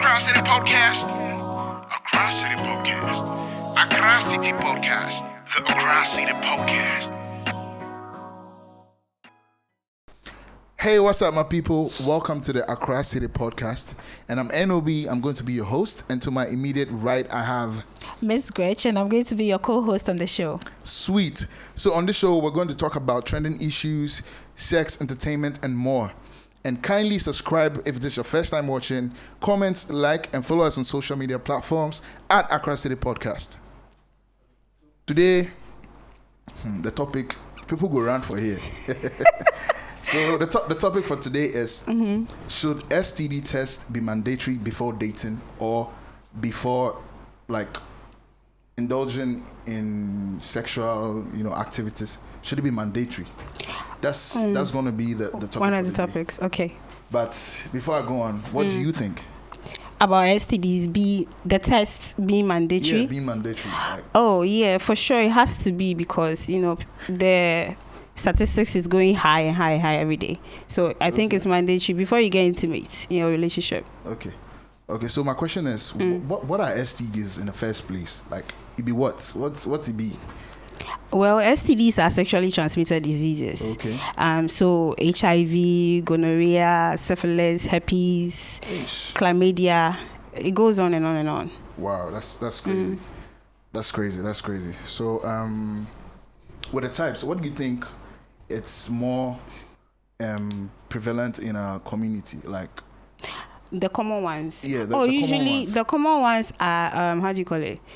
Accra City Podcast. Accra City Podcast. Accra City Podcast. The Accra City Podcast. Hey, what's up, my people? Welcome to the Accra City Podcast. And I'm NOB. I'm going to be your host. And to my immediate right, I have Miss Gretchen. I'm going to be your co-host on the show. Sweet. So on this show, we're going to talk about trending issues, sex, entertainment, and more. And kindly subscribe if this is your first time watching. Comment, like, and follow us on social media platforms at Accra City Podcast. Today, the topic, people go around for here. So the topic for today is, should STD test be mandatory before dating or before, like, indulging in sexual, activities? Should it be mandatory? That's going to be the topic. One of the topics, okay. But before I go on, what do you think? About STDs, the tests being mandatory? Yeah, being mandatory. Like. Oh, yeah, for sure. It has to be because, the statistics is going high and high every day. So I think it's mandatory before you get intimate in your relationship. Okay, so my question is, what are STDs in the first place? Like, it be what? What's it be? Well, STDs are sexually transmitted diseases. Okay. So HIV, gonorrhea, syphilis, herpes, chlamydia. It goes on and on and on. Wow, that's crazy. That's crazy. So, with the types, what do you think it's more prevalent in our community? Like the common ones. Yeah. Usually the common ones are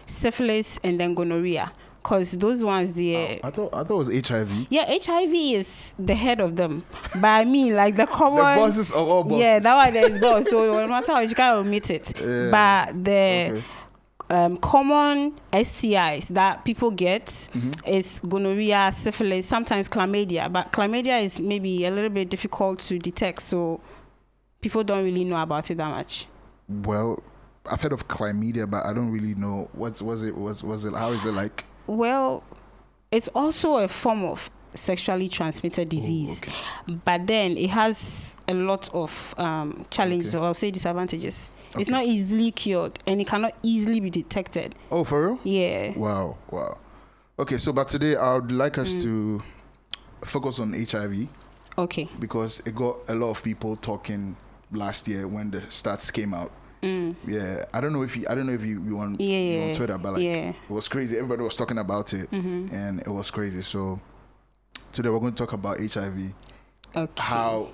syphilis and then gonorrhea. Because those ones, I thought it was HIV. Yeah, HIV is the head of them. But I mean, like the common... the bosses of all bosses. Yeah, that one there is boss. So no matter how you can omit it. Yeah. But the common STIs that people get is gonorrhea, syphilis, sometimes chlamydia. But chlamydia is maybe a little bit difficult to detect. So people don't really know about it that much. Well, I've heard of chlamydia, but I don't really know. Was it? How is it like? Well, it's also a form of sexually transmitted disease, but then it has a lot of challenges, or I'll say disadvantages. It's not easily cured, and it cannot easily be detected. Oh, for real? Yeah. Wow. Okay, so but today I would like us to focus on HIV. Okay. Because it got a lot of people talking last year when the stats came out. Yeah, I don't know if you were on Twitter, but it was crazy. Everybody was talking about it, and it was crazy. So today we're going to talk about HIV, how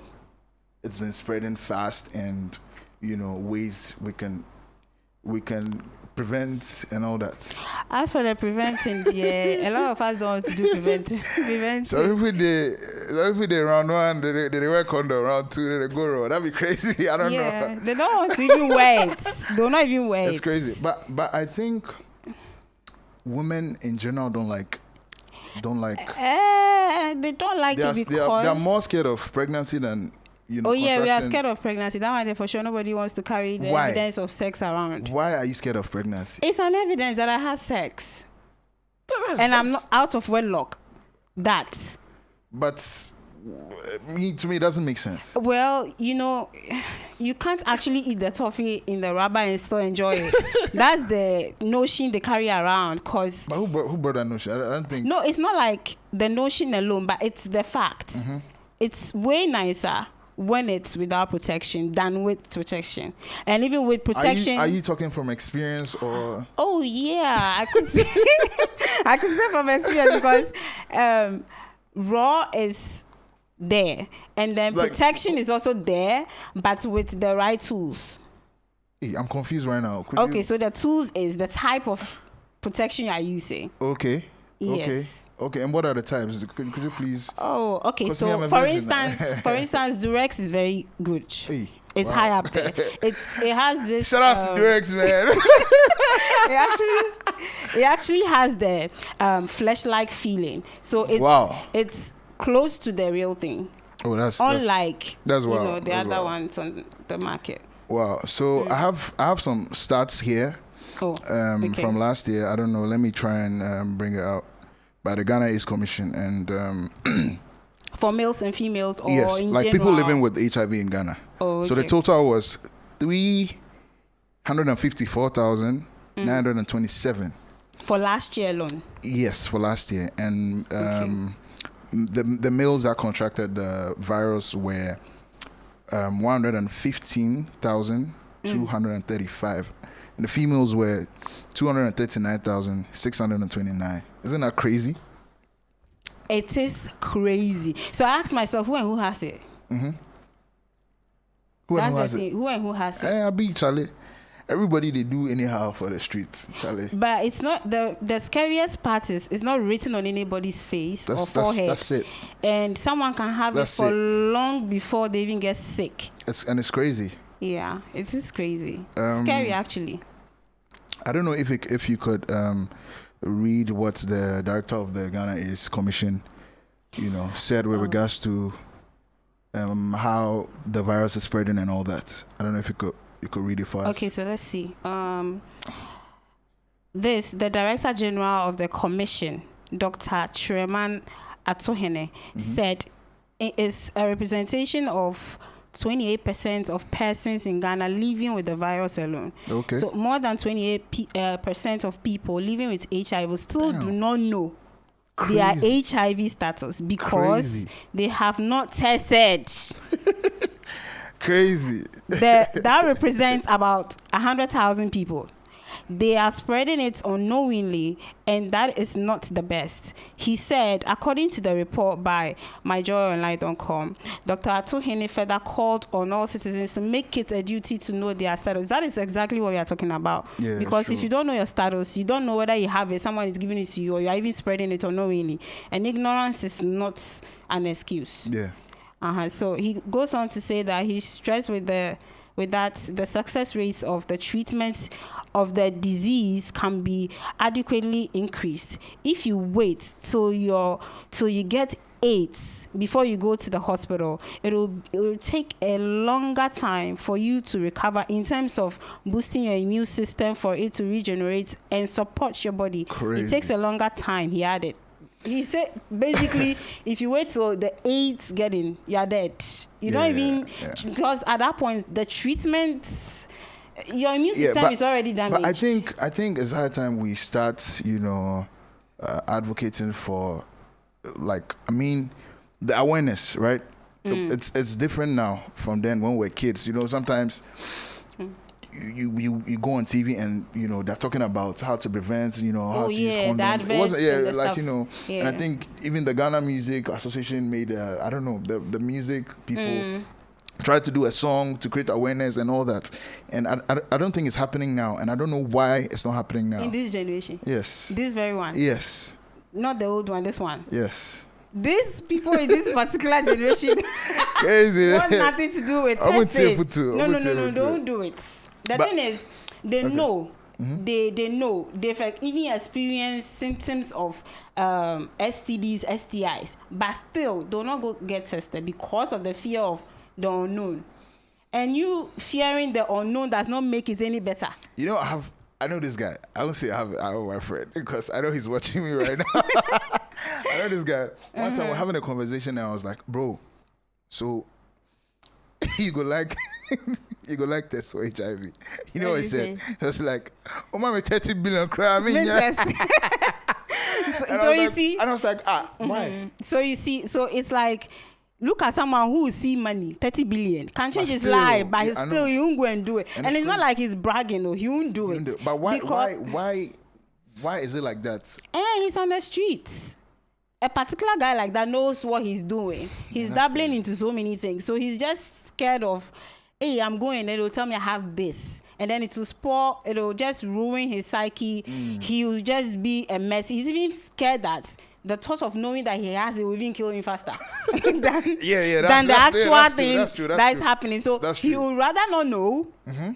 it's been spreading fast, and ways we can prevent and all that. As for the preventing, a lot of us don't want to do preventing. So if they round one, they wear condom, round two, they go round. That'd be crazy. I don't know. Yeah, they don't want to even wear it. They're not even wear it. It's crazy. But I think women in general don't like. They don't like it because they're more scared of pregnancy than. We are scared of pregnancy. That one, for sure, nobody wants to carry the evidence of sex around. Why are you scared of pregnancy? It's an evidence that I had sex. And I'm not out of wedlock. But to me, it doesn't make sense. Well, you can't actually eat the toffee in the rubber and still enjoy it. That's the notion they carry around. But who brought that notion? I don't think. No, it's not like the notion alone, but it's the fact. It's way nicer when it's without protection than with protection. And even with protection... Are you talking from experience or... Oh, yeah. I could say from experience because raw is there. And then protection is also there, but with the right tools. Hey, I'm confused right now. So the tools is the type of protection you are using. Okay. Yes. Okay, and what are the types? Could you please? Oh, okay. So, for instance, Durex is very good. Hey, it's high up there. It has this. Shout out to Durex, man. it actually has the flesh-like feeling. So it's close to the real thing. Oh, that's unlike the other ones on the market. Wow. So I have some stats here. From last year. I don't know. Let me try and bring it out. By the Ghana AIDS Commission, and for males and females, or in general? people living with HIV in Ghana. Oh, okay. So the total was 3 154,927. For last year alone. Yes, for last year. And the males that contracted the virus were 115,235. And the females were 239,629. Isn't that crazy? It is crazy. So I asked myself, who and who has it? Mm-hmm. Who and who has it? I be Charlie. Everybody they do anyhow for the streets, Charlie. But it's not the scariest part is it's not written on anybody's face or forehead. That's it. And someone can have it for long before they even get sick. It's crazy. Yeah, it is crazy. Scary actually. I don't know if you could read what the director of the Ghana AIDS Commission, said with regards to how the virus is spreading and all that. I don't know if you could read it for us. Okay, so let's see. The Director General of the Commission, Dr. Treman Atohene, said it is a representation of 28% of persons in Ghana living with the virus alone. Okay. So more than 28% of people living with HIV still do not know their HIV status because they have not tested. Crazy. That represents about 100,000 people. They are spreading it unknowingly, and that is not the best. He said, according to the report by myjoyonline.com, Dr. Atohene further called on all citizens to make it a duty to know their status. That is exactly what we are talking about. Yeah, because if you don't know your status, you don't know whether you have it, someone is giving it to you, or you are even spreading it unknowingly. And ignorance is not an excuse. Yeah. So he goes on to say that he's stressed with the success rates of the treatments of the disease can be adequately increased. If you wait till you get AIDS before you go to the hospital, it will take a longer time for you to recover in terms of boosting your immune system for it to regenerate and support your body. Crazy. It takes a longer time, he added. He said, basically, if you wait till the AIDS get in, you're dead. You don't even, because at that point, the treatment, your immune system is already damaged. But I think it's high time we start, advocating for, the awareness, right? It's different now from then when we were kids. Sometimes you go on TV and they're talking about how to prevent how to use condoms. It wasn't and I think even the Ghana Music Association made the music people tried to do a song to create awareness and all that, and I don't think it's happening now, and I don't know why it's not happening now in this generation. Yes, this very one. Yes, not the old one, this one. Yes. These people in this particular generation crazy want nothing to do with testing. No, don't do it. The thing is, they know. They know. They've even experienced symptoms of STDs, STIs, but still do not go get tested because of the fear of the unknown. And you fearing the unknown does not make it any better. I know this guy. I don't say I have my friend because I know he's watching me right now. I know this guy. One time we're having a conversation and I was like, bro, so you go like test for HIV. You know what he said? He was like, oh, mommy, 30 billion crime. So you see, and I was like, why? So you see, so it's like, look at someone who will see money, 30 billion, can change his life, but he won't go and do it. And it's not like he's bragging, no, he won't do it. But why is it like that? He's on the streets. A particular guy like that knows what he's doing. He's dabbling into so many things. So he's just scared of, hey, I'm going, and it'll tell me I have this. And then it'll just ruin his psyche. He will just be a mess. He's even scared that the thought of knowing that he has it will even kill him faster than the actual thing that is happening. So he would rather not know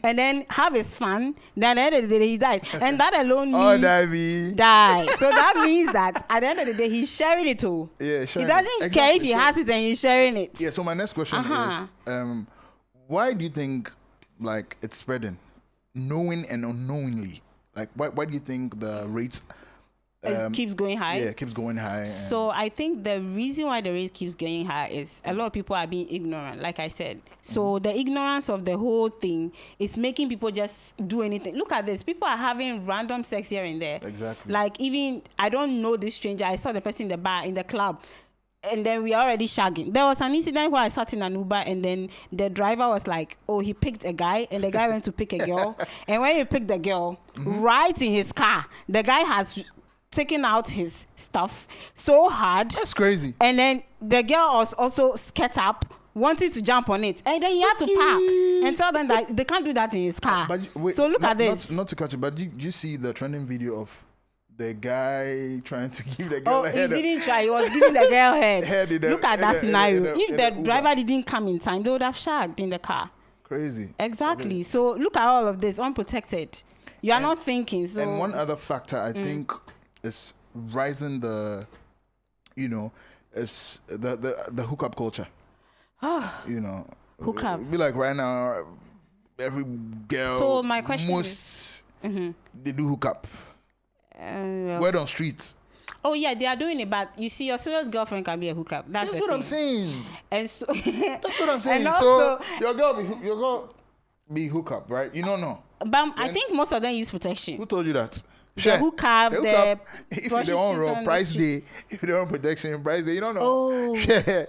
and then have his fun than at the end of the day he dies. And that alone means die. So that means that at the end of the day he's sharing it too. Yeah, he doesn't care if he has it and he's sharing it. Yeah, so my next question is why do you think it's spreading? Knowing and unknowingly. Why do you think the rates It keeps going high. Yeah, it keeps going high. So I think the reason why the rate keeps going high is a lot of people are being ignorant, like I said. So the ignorance of the whole thing is making people just do anything. Look at this. People are having random sex here and there. Exactly. Like even, I don't know this stranger. I saw the person in the bar, in the club. And then we are already shagging. There was an incident where I sat in an Uber and then the driver was like, oh, he picked a guy and the guy went to pick a girl. And when he picked the girl, right in his car, the guy has taken out his stuff so hard. That's crazy. And then the girl was also scared up, wanting to jump on it. And then he had to park and tell them that they can't do that in his car. But wait, so look at this. Not to catch you, but you see the trending video of the guy trying to give the girl a head. Oh, he didn't try. He was giving the girl head. Look at that scenario. If the driver didn't come in time, they would have shagged in the car. Crazy. Exactly. So look at all of this, unprotected. You are not thinking. So. And one other factor, I think, is rising the, is the hookup culture. Hookup. Be like right now, every girl, so my question most they do hookup. Word on street. Oh yeah, they are doing it, but you see, your serious girlfriend can be a hookup. That's what thing. I'm saying. And so that's what I'm saying. Also, so your girl be hookup, right? You don't know. But I think most of them use protection. Who told you that? The hookup, the if they don't run price day, if they don't protection price day, you don't know. Oh, they're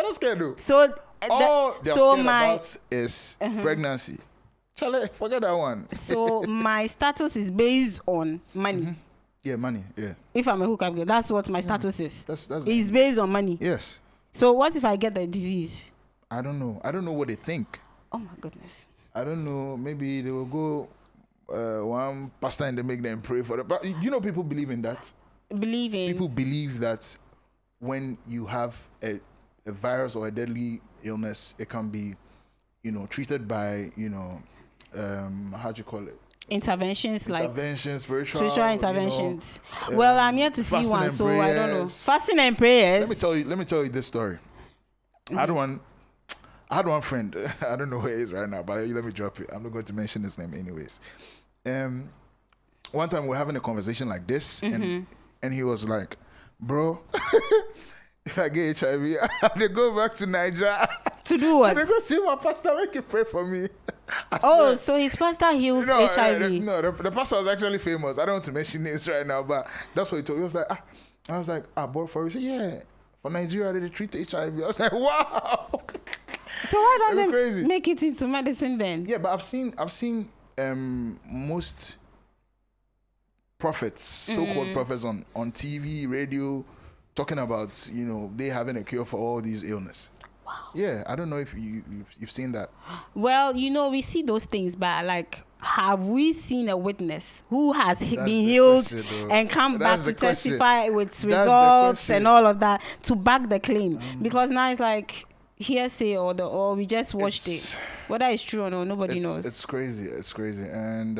not scared though. So all they're scared about is pregnancy. Charlie, forget that one. So my status is based on money. Yeah, money. Yeah. If I'm a hookup girl, that's what my status is. That's it's based on money. Yes. So what if I get the disease? I don't know. I don't know what they think. Oh my goodness. I don't know. Maybe they will go one pastor and they make them pray for it. But people believe in that. People believe that when you have a virus or a deadly illness, it can be, treated by, how do you call it? Interventions, spiritual interventions. Well, I'm here to see one, so I don't know. Fasting and prayers. Let me tell you this story. I had one friend. I don't know where he is right now, but let me drop it. I'm not going to mention his name anyways. One time we were having a conversation like this, and he was like, "Bro, if I get HIV, I have to go back to Nigeria to do what? I have to go see my pastor. Make you pray for me." So his pastor heals HIV. The pastor was actually famous. I don't want to mention names right now, but that's what he told me. He was like, I was like, bro, for you? He said, yeah, for Nigeria they treat HIV. I was like, wow. So why don't they make it into medicine then? Yeah, but I've seen most prophets, so-called prophets on TV, radio, talking about they having a cure for all these illnesses. Wow. Yeah, I don't know if you've seen that. Well, we see those things, but like, have we seen a witness who has been healed and come back to testify with results and all of that to back the claim? Because now it's like hearsay or we just watched it. Whether it's true or not, nobody knows. It's crazy. And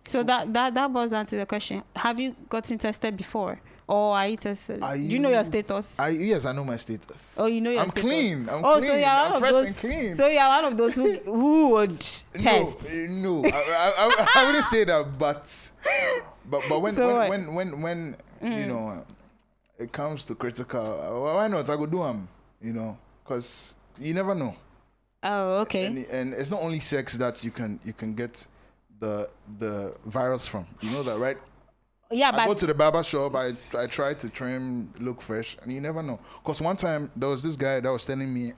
so that boils down to the question: have you gotten tested before? Or are you tested? Do you know your status? Yes, I know my status. Oh, you know your status. I'm clean. So you're one of those. Clean. So you're one of those who would test. No, I wouldn't say that, but when it comes to critical, why not? I go do them, because you never know. Oh, okay. And it's not only sex that you can get the virus from. You know that, right? Yeah, I go to the barber shop. I try to trim, look fresh, and you never know. Because one time there was this guy that was telling me,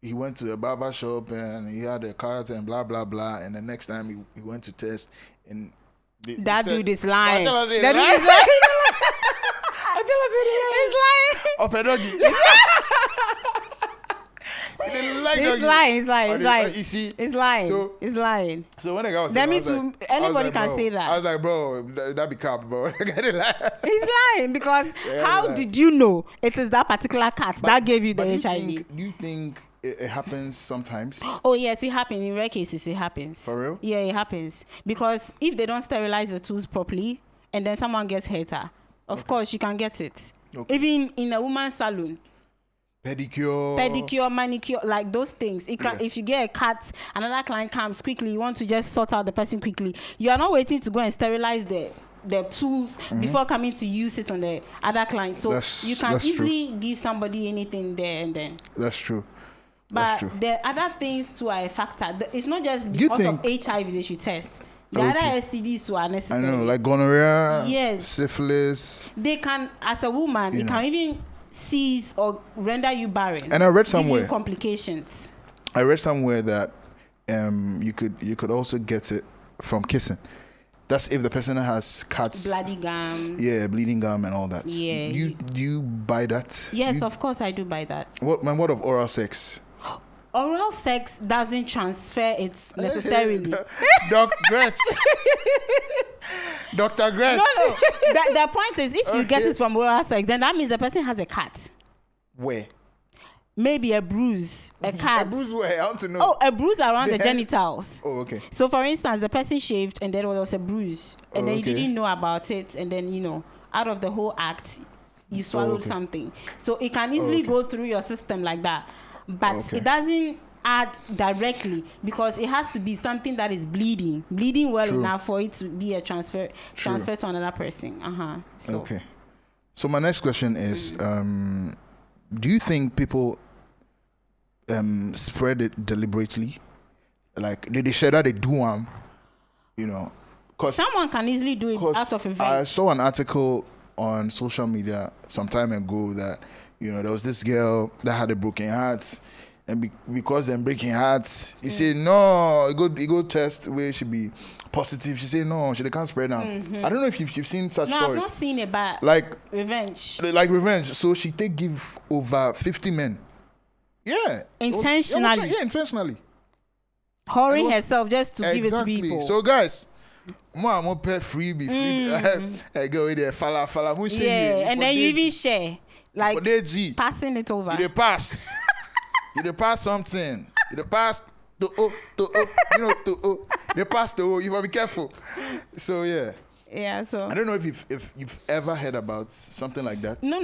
he went to the barber shop and he had a card and blah blah blah. And the next time he went to test, and that dude is lying. That dude is lying. I tell us it is lying. He's lying. He's lying. You see, it's lying. It's lying. So when the guy was saying, anybody can say that. I was like, bro, that be cap, bro. He's lying because how did you know it is that particular cat that gave you the HIV? Do you think it happens sometimes? Oh yes, it happens. In rare cases, it happens. For real? Yeah, it happens because if they don't sterilize the tools properly, and then someone gets hater, of course you can get it. Okay. Even in a woman's salon. pedicure, manicure, like those things. It can, if you get a cut, another client comes quickly, you want to just sort out the person quickly. You are not waiting to go and sterilize the tools before coming to use it on the other client. So you can easily give somebody anything there and then. That's true. But the other things too are a factor. It's not just because of HIV they should test. The other STDs too are necessary. I know, like gonorrhea, syphilis. They can, as a woman, it can even seize or render you barren. And I read somewhere complications. I read somewhere that you could also get it from kissing. That's if the person has cuts, bloody gum. Yeah, bleeding gum and all that. Yeah. Do you buy that? Yes, of course I do buy that. What of oral sex? Oral sex doesn't transfer it necessarily. Dr. Gretch. Dr. Gretch. No. The point is, if you get it from oral sex, then that means the person has a cut. Where? Maybe a bruise, a cut. A bruise where? I want to know. Oh, a bruise around the genitals. Oh, okay. So, for instance, the person shaved and then there was a bruise. And then you didn't know about it. And then, out of the whole act, you swallowed something. So, it can easily go through your system like that. But it doesn't add directly because it has to be something that is bleeding well enough for it to be a transfer to another person. So. Okay. So my next question is, do you think people spread it deliberately? Like, did they share that they do because someone can easily do it out of revenge. I saw an article on social media some time ago that there was this girl that had a broken heart, and because them breaking hearts, he said no, he go test where she be positive. She said no, she can't spread now. I don't know if you've seen such stories. No, I've not seen it, but revenge. Like revenge. So she give over 50 men. Yeah. Intentionally. Intentionally. Hurrying herself just to give it to people. So guys, more pet free be free. I go with there, fala. Yeah, and then you even share. Like passing it over. You pass. You pass something. You pass to They pass the you gotta be careful. So yeah. Yeah, so I don't know if you've ever heard about something like that. No.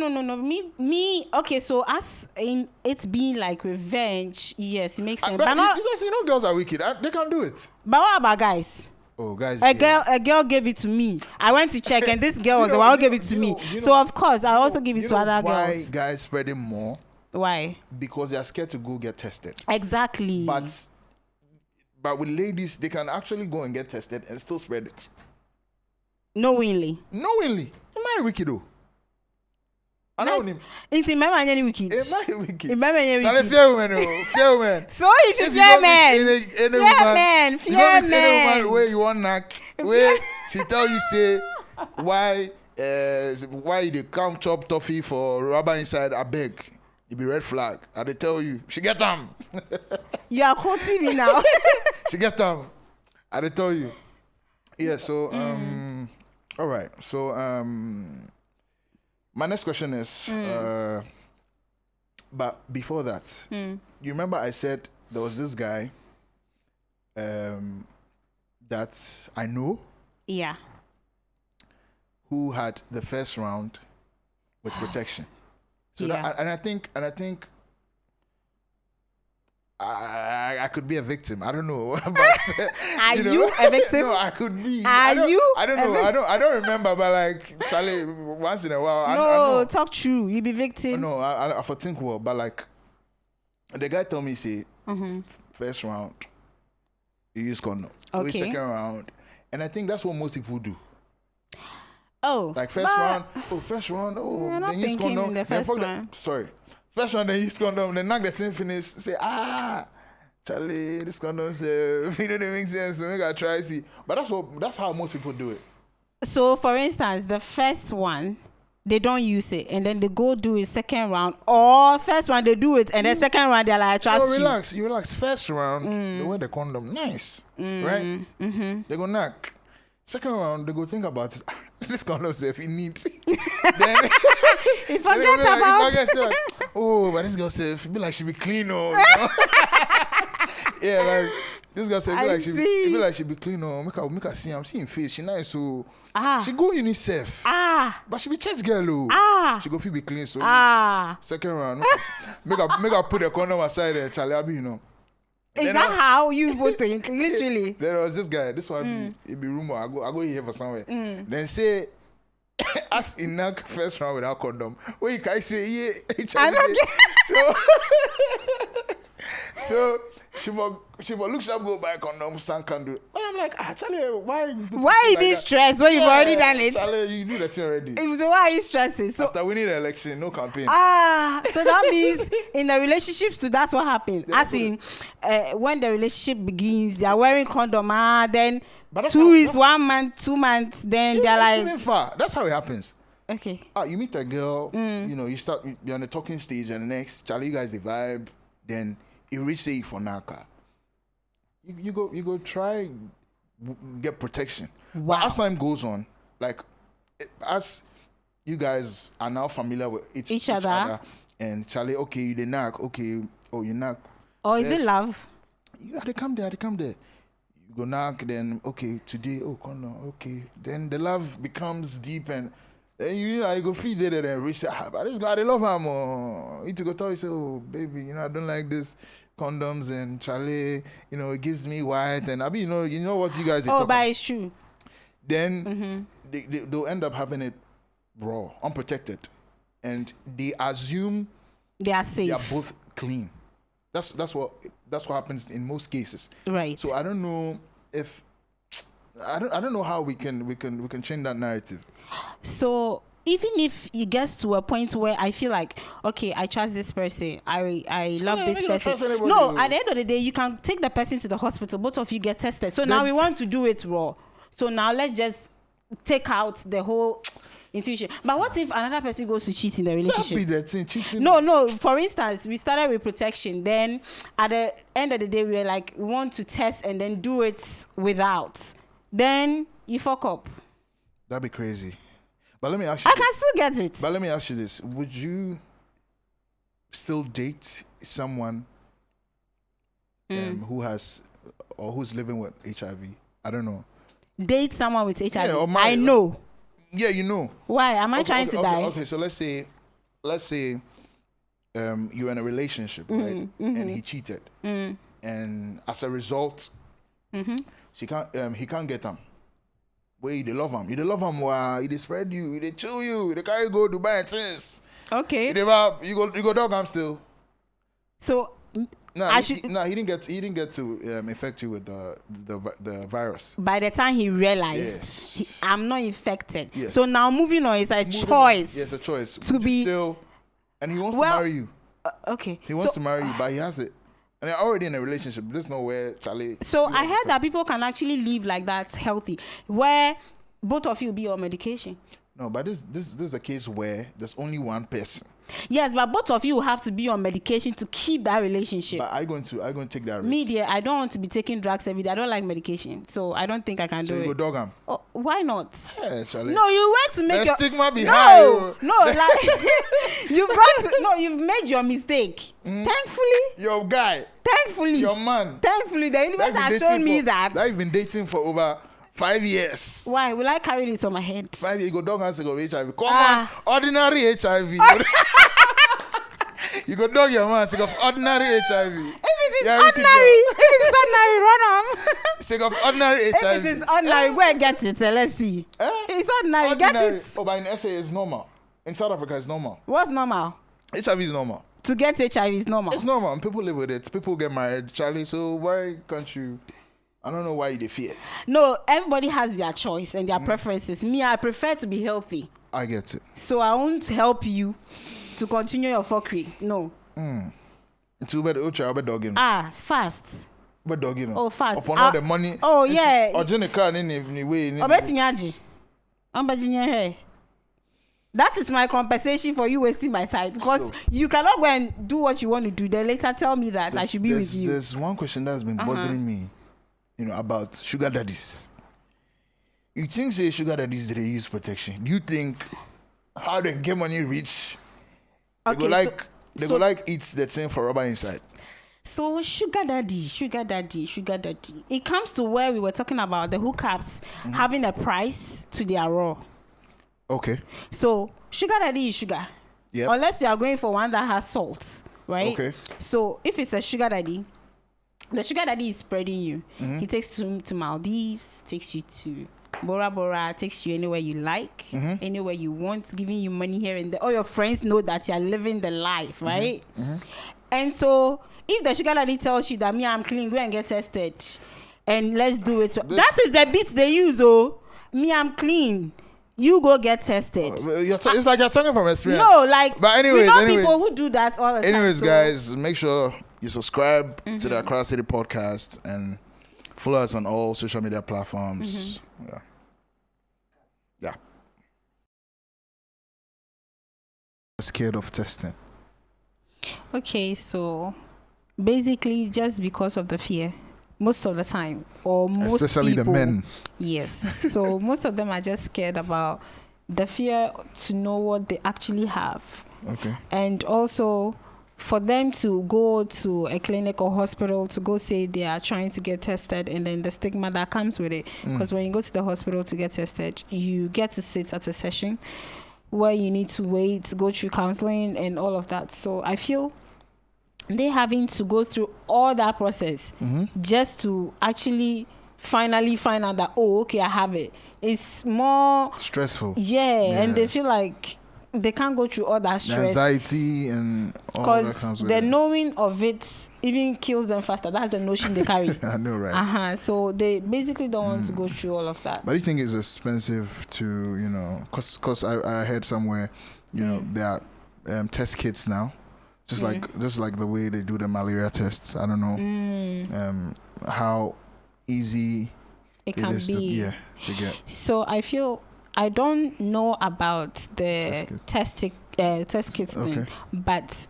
Me. Okay, so as in it being like revenge, yes, it makes sense. But not, because girls are wicked. They can do it. But what about guys? Oh, guys. A girl gave it to me. I went to check, and this girl was the one who gave it to me. So of course, I also give it to other girls. Why guys spreading more? Why? Because they are scared to go get tested. Exactly. But with ladies, they can actually go and get tested and still spread it. Knowingly. Am I wicked though? I know him. Inti mama any wicked. Am I wicked? Mama any wicked. Fear woman. So you should fear men. Fear men. Where you want knock? Where she tell you say why they come chop toffee for rubber inside? I beg. It be red flag. I they tell you she get them. You are quoting me now. She get them. I they tell you. Yeah. So all right. So my next question is, but before that, you remember I said there was this guy that I know, yeah, who had the first round with protection. So that, and I think I could be a victim. I don't know. But, are you a victim? No, I could be. I don't know. I don't remember. But like Charlie, once in a while. No, I know. Talk true. You be victim. No, I for think well. But like the guy told me, say first round, you use condom. Okay. Second round, and I think that's what most people do. Oh, like first round. Oh, then use condom. In the first round. Sorry. First one, they use condom, then knock the thing finish. Say, Charlie, this condom say, it don't make sense. So make I try see. But that's how most people do it. So, for instance, the first one, they don't use it, and then they go do it second round, or first round they do it, and then second round they're like, I trust you. You relax. First round, they wear the condom, nice, right? Mm-hmm. They go knock. Second round, they go think about it. This condom say if you need. Then he forget about. Oh, but this girl say be like she be clean, yeah, like This girl said, it be like she be clean. Oh, make her see. I'm seeing face. She nice. So she go UNICEF. But she be church girl. She go feel be clean. So second round, make her put the condom aside there. Charlie, Abi, you know. Is that how you would think? Literally. There was this guy. This one it be rumor. I go here for somewhere. Then say. Ask Inak first round without condom. Where you can say, yeah, I don't get So she will look up, go buy condom, stand candle. But I'm like, Charlie, why is this stress when you've already done it? Charlie, you do that thing already. So why are you stressing? So after winning the election, no campaign. So that means in the relationships too, that's what happens. As in, when the relationship begins, they are wearing condom. Then. But 1 month, 2 months, then they're like... Even far. That's how it happens. Okay. You meet a girl, you know, you're on the talking stage, and the next, Charlie, you guys, they vibe, then you reach, say, for Naka. You go try, get protection. Wow. But as time goes on, like, as you guys are now familiar with each other, and Charlie, okay, you the knock, okay, oh, you knock. Or is it love? You had to come there. Go knock, then okay, today, oh, condom, okay. Then the love becomes deep, and then you go feed it and reach out. But this guy, they love him. You to go tell you, say, oh, baby, I don't like this condoms, and Charlie, it gives me white, and I mean, you know what you guys. Oh, but it's true. Then they'll end up having it raw, unprotected, and they assume they are safe. They are both clean. That's what happens in most cases. Right. So I don't know if I don't know how we can change that narrative. So even if it gets to a point where I feel like, okay, I trust this person, I love this person. No, at the end of the day, you can take the person to the hospital. Both of you get tested. So now we want to do it raw. So now let's just take out the whole intuition. But what if another person goes to cheat in the relationship? That'd be the thing, cheating. No. For instance, we started with protection. Then at the end of the day, we were like, we want to test and then do it without. Then you fuck up. That'd be crazy. But let me ask you. I can still get it. But let me ask you this: would you still date someone who has or who's living with HIV? I don't know. Date someone with HIV? Yeah, I know. Yeah, you know. Why? Am I trying to die? Okay, so let's say you're in a relationship, right? And he cheated. And as a result, he can't get them. Where you love him. You love him, he spread you, they chill you, they carry go Dubai and things. Okay. You go dog him still. So he didn't get to infect you with the virus. By the time he realized I'm not infected. Yes. So now moving on is a choice. Yes, a choice. To be still, and he wants to marry you. Okay. He wants to marry you, but he has it. And they're already in a relationship. There's nowhere, Charlie. So I heard that people can actually live like that healthy, where both of you be on medication. No, but this is a case where there's only one person. Yes, but both of you have to be on medication to keep that relationship. But I'm going to take that risk. Me, dear, I don't want to be taking drugs every day. I don't like medication, so I don't think I can do it. So you go dog him? Oh, why not? Yeah, Charlie. No, you went to make your stigma behind. No, like you've made your mistake. Thankfully, your guy. Thankfully, your man. Thankfully, the universe has shown me that. I've been dating for over 5 years. Why? Will I carry this on my head? 5 years. You go dog and say go HIV. Come on, ordinary HIV. You go dog your man, say go ordinary HIV. If it is ordinary, run on. Say go ordinary HIV. If it is ordinary, go and get it. Let's see. It's ordinary. Get it. Oh, but in SA it's normal. In South Africa it's normal. What's normal? HIV is normal. To get HIV is normal. It's normal. And people live with it. People get married, Charlie. So why can't you? I don't know why they fear. No, everybody has their choice and their preferences. Me, I prefer to be healthy. I get it. So I won't help you to continue your fuckery. No. Too bad. Dogging. Fast. But dogging. Oh, fast. Upon all the money. Oh, yeah. Or Jenny car in any way. That is my compensation for you wasting my time, because you cannot go and do what you want to do. Then later tell me that I should be with you. There's one question that's been bothering me, about sugar daddies. You think say sugar daddies they use protection? Do you think how they get money rich? They go like eat the thing for rubber inside. So sugar daddy. It comes to where we were talking about the hookups having a price to their raw. Okay. So sugar daddy is sugar. Yep. Unless you are going for one that has salt, right? Okay. So if it's a sugar daddy, the sugar daddy is spreading you. He takes you to Maldives, takes you to Bora Bora, takes you anywhere you like, anywhere you want, giving you money here and there. All your friends know that you are living the life, right? And so if the sugar daddy tells you that me, I'm clean, go and get tested and let's do it. That is the beat they use, oh. Me, I'm clean. You go get tested. It's like you're talking from experience. No, like, but anyways, we know people who do that all the time. Anyways, guys, make sure you subscribe to the Accra City Podcast and follow us on all social media platforms. Yeah. Scared of testing. Okay, so basically just because of the fear. Most of the time, or most especially people, the men. Yes. So most of them are just scared about the fear to know what they actually have. Okay. And also for them to go to a clinic or hospital to go say they are trying to get tested, and then the stigma that comes with it. Because when you go to the hospital to get tested, you get to sit at a session where you need to wait, go through counseling and all of that. So I feel they having to go through all that process just to actually finally find out that, oh, okay, I have it. It's more stressful. Yeah, and they feel like they can't go through all that stress. The anxiety and all that comes with it. The knowing of it even kills them faster. That's the notion they carry. I know, right? So they basically don't want to go through all of that. But do you think it's expensive to, because I heard somewhere, there are test kits now. Just like the way they do the malaria tests. I don't know how easy it can be to get. So I don't know about the test kits thing, but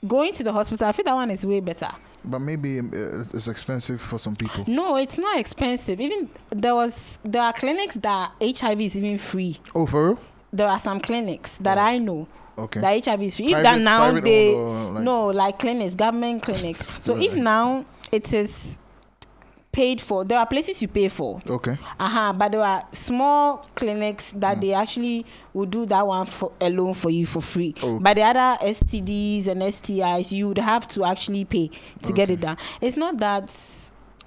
going to the hospital, I feel that one is way better. But maybe it's expensive for some people. No, it's not expensive. Even there are clinics that HIV is even free. Oh, for real? There are some clinics that I know. Okay. The HIV is free. Private, if that now they like clinics, government clinics. So if now it is paid for, there are places you pay for. Okay. But there are small clinics that they actually will do that one alone for you for free. Okay. But the other STDs and STIs, you would have to actually pay to get it done. It's not that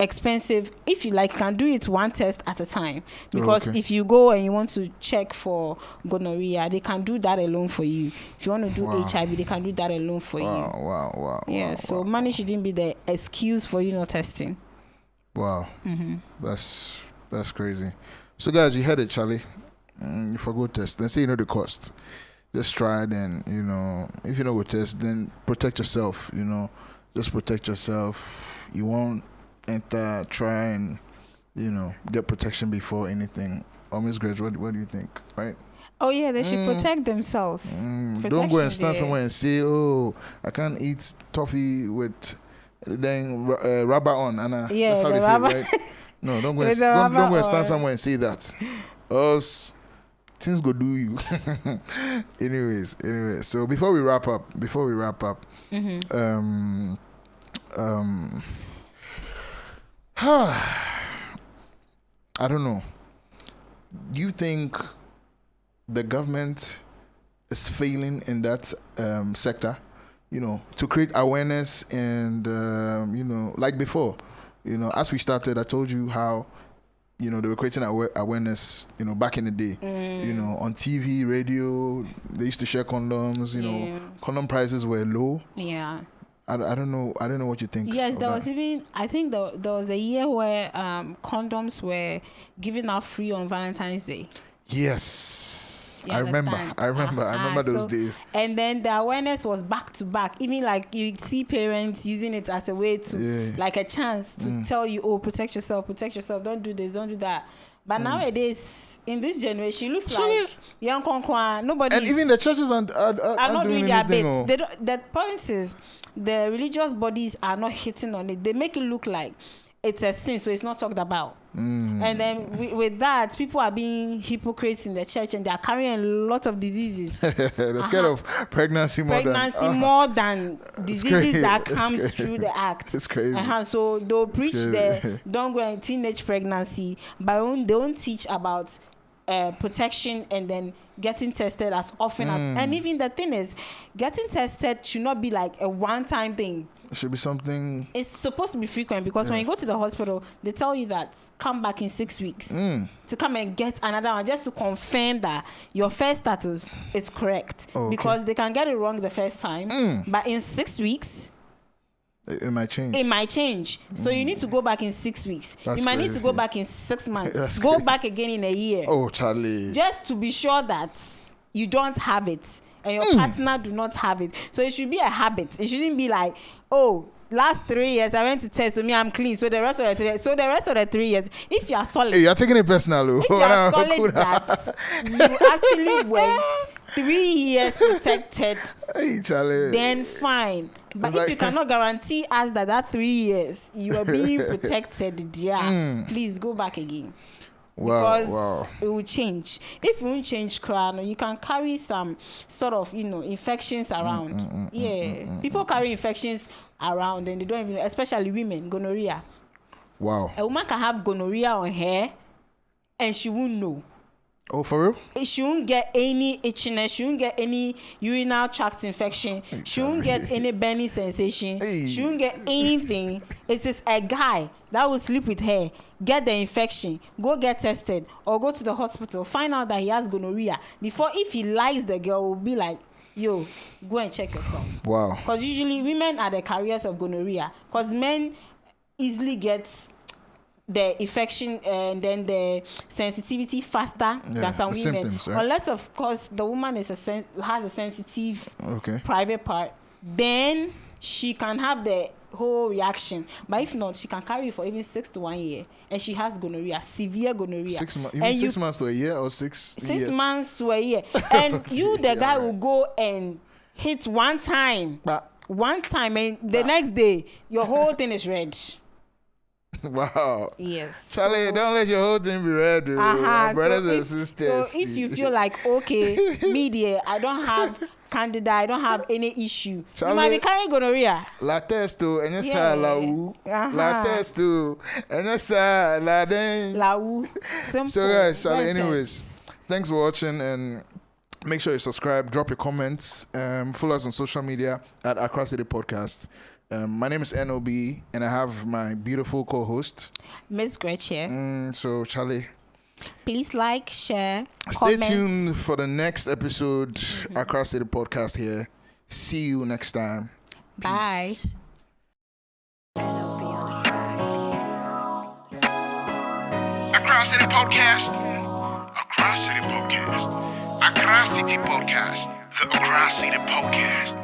expensive. If you can do it one test at a time, because if you go and you want to check for gonorrhea, they can do that alone for you. If you want to do HIV, they can do that alone for you. Wow. So money shouldn't be the excuse for you not testing. Wow. That's crazy. So guys, you heard it, Charlie. If I go test, then say the cost. Just try it, and if you know go test, then protect yourself. Just protect yourself. You won't try and get protection before anything. Miss Grace, what do you think? Right? Oh yeah, they should protect themselves. Don't go and stand somewhere and say, "Oh, I can't eat toffee with then rubber on." That's how they say it, right? No, don't go and stand somewhere and say that. Else things go do you. Anyways. So before we wrap up, I don't know. Do you think the government is failing in that sector? To create awareness and like before, as we started, I told you how they were creating awareness, back in the day, on TV, radio, they used to share condoms, condom prices were low. Yeah. I don't know what you think. Yes, there was even, I think there was a year where condoms were given out free on Valentine's Day. Yes. I remember those days. And then the awareness was back to back. Even you see parents using it as a way to, a chance to tell you, oh, protect yourself, don't do this, don't do that. But nowadays, in this generation, it looks like young Konkwa, nobody. And even the churches are not doing their anything. The point is, the religious bodies are not hitting on it. They make it look like it's a sin, so it's not talked about. And then with that, people are being hypocrites in the church, and they are carrying a lot of diseases. They're scared of pregnancy more than diseases that comes through the act. It's crazy. So they'll preach the don't go in teenage pregnancy, but they won't teach about protection and then getting tested as often as. And even the thing is, getting tested should not be like a one-time thing. It should be something. It's supposed to be frequent, because when you go to the hospital, they tell you that come back in 6 weeks to come and get another one, just to confirm that your first status is correct. Because they can get it wrong the first time, but in 6 weeks it might change. So you need to go back in 6 weeks. You might need to go back in 6 months. Go back again in a year. Oh, Charlie. Just to be sure that you don't have it and your partner do not have it. So it should be a habit. It shouldn't be like, oh, last 3 years I went to test, so me I'm clean. So the rest of the 3 years, if you are solid, hey, you're taking it personal. If you are solid that you actually went 3 years protected, hey, Charlie, then fine. But it's if you cannot guarantee us that 3 years you are being protected, please go back again. Because it will change. If you won't change crown, you can carry some sort of infections around. People carry infections around and they don't even, especially women, gonorrhea. Wow. A woman can have gonorrhea on her and she won't know. Oh, for real? She won't get any itchiness. She won't get any urinary tract infection. She won't get any burning sensation. She won't get anything. It is a guy that will sleep with her, get the infection, go get tested, or go to the hospital, find out that he has gonorrhea. Before, if he lies, the girl will be like, yo, go and check yourself. Wow. Because usually women are the carriers of gonorrhea. Because men easily get the infection and then the sensitivity faster than some women. Symptoms, right? Unless, of course, the woman has a sensitive private part, then she can have the whole reaction. But if not, she can carry it for even 6 to 1 year, and she has gonorrhea, severe gonorrhea. 6 months. Even 6 months to a year, or 6 years? 6 months to a year. And you, the guy, will go and hit one time, and the next day, your whole thing is red. Wow. Yes. Charlie, don't let your whole thing be red. Brothers and sisters. So if you feel like, okay, media, I don't have candida, I don't have any issue, Charlie, you might be carrying gonorrhea. La testo, and yes, la u. La testo, and yes, la den. La u. Simple. So guys, Charlie, anyways, thanks for watching, and make sure you subscribe, drop your comments, follow us on social media at Accra City Podcast. My name is NOB, and I have my beautiful co-host, Miss Gretchen. So, Charlie, please like, share, stay tuned for the next episode. Accra City Podcast here. See you next time. Bye. Peace. Accra City Podcast. Accra City Podcast. Accra City Podcast. The Accra City Podcast.